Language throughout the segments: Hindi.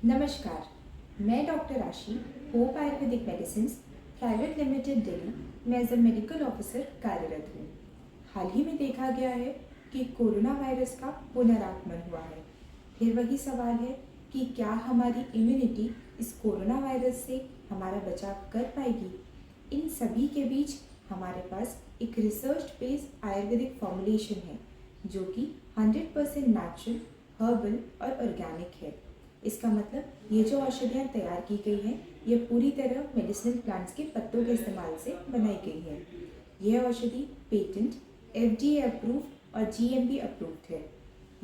नमस्कार, मैं डॉक्टर आशी, hope Ayurvedic medicine private limited Delhi में एज ए मेडिकल ऑफिसर कार्यरत हूँ। हाल ही में देखा गया है कि कोरोना वायरस का पुनरागमन हुआ है। फिर वही सवाल है कि क्या हमारी इम्यूनिटी इस कोरोना वायरस से हमारा बचाव कर पाएगी। इन सभी के बीच हमारे पास एक रिसर्च बेस्ड आयुर्वेदिक फॉर्मुलेशन है जो कि 100% नेचुरल, हर्बल और ऑर्गेनिक है। इसका मतलब ये जो औषधियाँ तैयार की गई हैं ये पूरी तरह मेडिसिनल प्लांट्स के पत्तों के इस्तेमाल से बनाई गई है। यह औषधि पेटेंट, FDA अप्रूव्ड और GMP अप्रूव्ड है।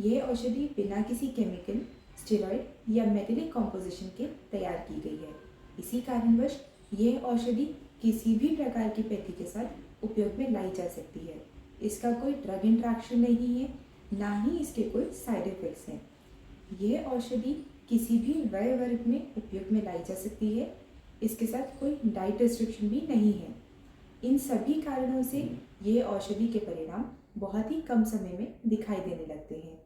यह औषधि बिना किसी केमिकल, स्टेरॉयड या मेटेलिक कॉम्पोजिशन के तैयार की गई है। इसी कारणवश यह औषधि किसी भी प्रकार की पैथी के साथ उपयोग में लाई जा सकती है। इसका कोई ड्रग इंट्रैक्शन नहीं है, ना ही इसके कोई साइड इफ़ेक्ट्स हैं। यह औषधि किसी भी वय वर्ग में उपयोग में लाई जा सकती है। इसके साथ कोई डाइट रिस्ट्रिक्शन भी नहीं है। इन सभी कारणों से ये औषधि के परिणाम बहुत ही कम समय में दिखाई देने लगते हैं।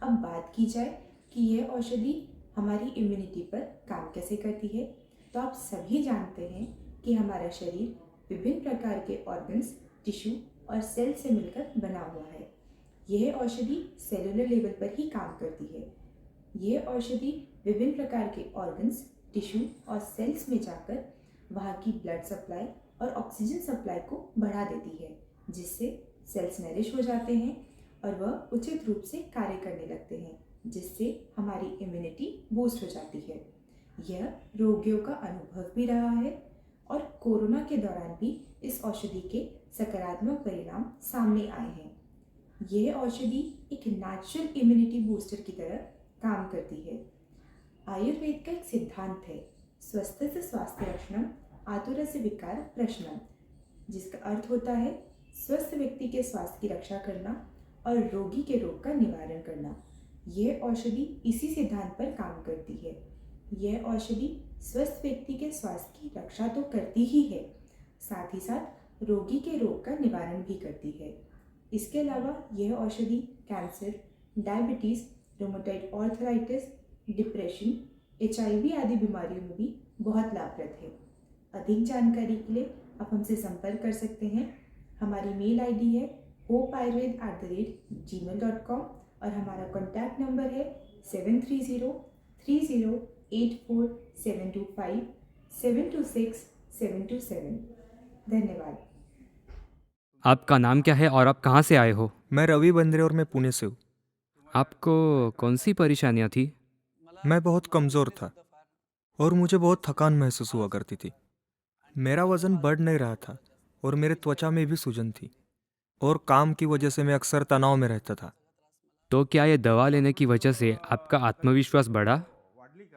अब बात की जाए कि यह औषधि हमारी इम्यूनिटी पर काम कैसे करती है, तो आप सभी जानते हैं कि हमारा शरीर विभिन्न प्रकार के ऑर्गन्स, टिश्यू और सेल से मिलकर बना हुआ है। यह औषधि सेलुलर लेवल पर ही काम करती है। यह औषधि विभिन्न प्रकार के ऑर्गन्स, टिश्यू और सेल्स में जाकर वहाँ की ब्लड सप्लाई और ऑक्सीजन सप्लाई को बढ़ा देती है, जिससे सेल्स नरिश हो जाते हैं और वह उचित रूप से कार्य करने लगते हैं, जिससे हमारी इम्यूनिटी बूस्ट हो जाती है। यह रोगियों का अनुभव भी रहा है और कोरोना के दौरान भी इस औषधि के सकारात्मक परिणाम सामने आए हैं। यह औषधि एक नेचुरल इम्यूनिटी बूस्टर की तरह काम करती है। आयुर्वेद का एक सिद्धांत है, स्वस्थ से स्वास्थ्य रक्षणम, आतुर से विकार प्रशमनम, जिसका अर्थ होता है स्वस्थ व्यक्ति के स्वास्थ्य की रक्षा करना और रोगी के रोग का निवारण करना। यह औषधि इसी सिद्धांत पर काम करती है। यह औषधि स्वस्थ व्यक्ति के स्वास्थ्य की रक्षा तो करती ही है, साथ ही साथ रोगी के रोग का निवारण भी करती है। इसके अलावा यह औषधि cancer, diabetes, rheumatoid arthritis, depression, HIV आदि बीमारियों में भी बहुत लाभप्रद है। अधिक जानकारी के लिए आप हमसे संपर्क कर सकते हैं। हमारी मेल ID है hopeayurved@gmail.com और हमारा कॉन्टैक्ट नंबर है 7303084725 726727। धन्यवाद। आपका नाम क्या है और आप कहाँ से आए हो? मैं रवि बंद्रे और मैं पुणे से हूँ। आपको कौन सी परेशानियाँ थी? मैं बहुत कमज़ोर था और मुझे बहुत थकान महसूस हुआ करती थी। मेरा वज़न बढ़ नहीं रहा था और मेरे त्वचा में भी सूजन थी और काम की वजह से मैं अक्सर तनाव में रहता था। तो क्या ये दवा लेने की वजह से आपका आत्मविश्वास बढ़ा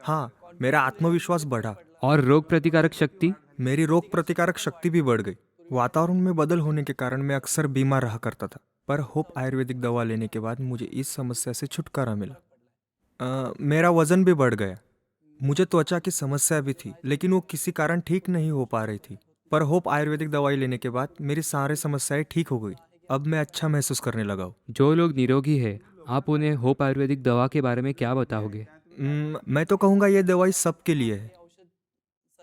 हाँ, मेरा आत्मविश्वास बढ़ा। और रोग प्रतिकारक शक्ति? मेरी रोग प्रतिकारक शक्ति भी बढ़ गई। वातावरण में बदल होने के कारण मैं अक्सर बीमार रहा करता था, पर होप आयुर्वेदिक दवा लेने के बाद मुझे इस समस्या से छुटकारा मिला। मेरा वज़न भी बढ़ गया। मुझे त्वचा की समस्या भी थी, लेकिन वो किसी कारण ठीक नहीं हो पा रही थी। पर होप आयुर्वेदिक दवाई लेने के बाद मेरी सारी समस्याएं ठीक हो गई। अब मैं अच्छा महसूस करने लगा हूँ। जो लोग निरोगी है, आप उन्हें होप आयुर्वेदिक दवा के बारे में क्या बताओगे? मैं तो कहूँगा ये दवाई सबके लिए है।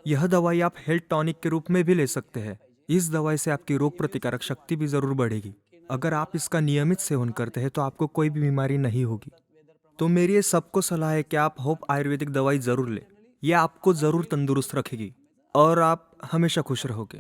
यह दवाई आप हेल्थ टॉनिक के रूप में भी ले सकते हैं। इस दवाई से आपकी रोग प्रतिकारक शक्ति भी जरूर बढ़ेगी। अगर आप इसका नियमित सेवन करते हैं तो आपको कोई भी बीमारी नहीं होगी। तो मेरी ये सबको सलाह है कि आप होप आयुर्वेदिक दवाई जरूर लें। यह आपको जरूर तंदुरुस्त रखेगी और आप हमेशा खुश रहोगे।